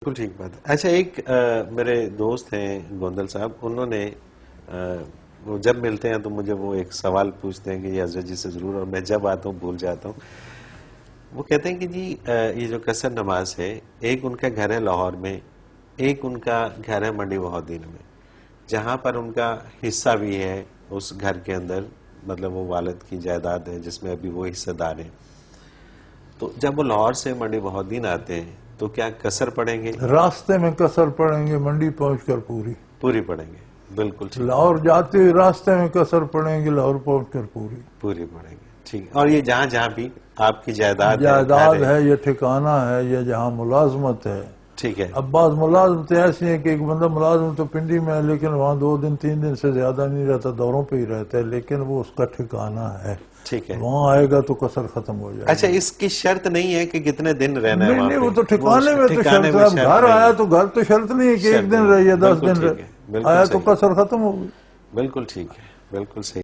بالکل ٹھیک بات ہے. اچھا ایک میرے دوست ہیں گوندل صاحب, انہوں نے وہ جب ملتے ہیں تو مجھے وہ ایک سوال پوچھتے ہیں کہ یہ حضرت جی سے ضرور, اور میں جب آتا ہوں بھول جاتا ہوں. وہ کہتے ہیں کہ جی یہ جو قصر نماز ہے, ایک ان کا گھر ہے لاہور میں, ایک ان کا گھر ہے منڈی بہودین میں, جہاں پر ان کا حصہ بھی ہے اس گھر کے اندر, مطلب وہ والد کی جائیداد ہے جس میں ابھی وہ حصہ دار ہیں. تو جب وہ لاہور سے منڈی بہودین آتے ہیں تو کیا قصر پڑیں گے؟ راستے میں قصر پڑیں گے, منڈی پہنچ کر پوری پڑیں گے. بالکل ٹھیک. لاہور جاتے ہوئے راستے میں قصر پڑیں گے, لاہور پہنچ کر پوری پڑیں گے. ٹھیک. اور یہ جہاں جہاں بھی آپ کی جائیداد ہے, یہ ٹھکانہ ہے, یہ جہاں ملازمت ہے. ٹھیک ہے. اب بعض ملازمتیں ایسی ہیں کہ ایک بندہ ملازم تو پنڈی میں ہے لیکن وہاں 2 دن 3 دن سے زیادہ نہیں رہتا, دوروں پہ ہی رہتا ہے, لیکن وہ اس کا ٹھکانہ ہے. ٹھیک ہے. وہاں آئے گا تو قصر ختم ہو جائے گا. اچھا اس کی شرط نہیں ہے کہ کتنے دن رہنا ہے؟ نہیں, وہ تو ٹھکانے میں تو شرط ہے. اب گھر آیا تو گھر تو شرط نہیں ہے کہ 1 دن رہیے 10 دن رہے, آیا تو قصر ختم ہو گئی. بالکل ٹھیک ہے, بالکل صحیح.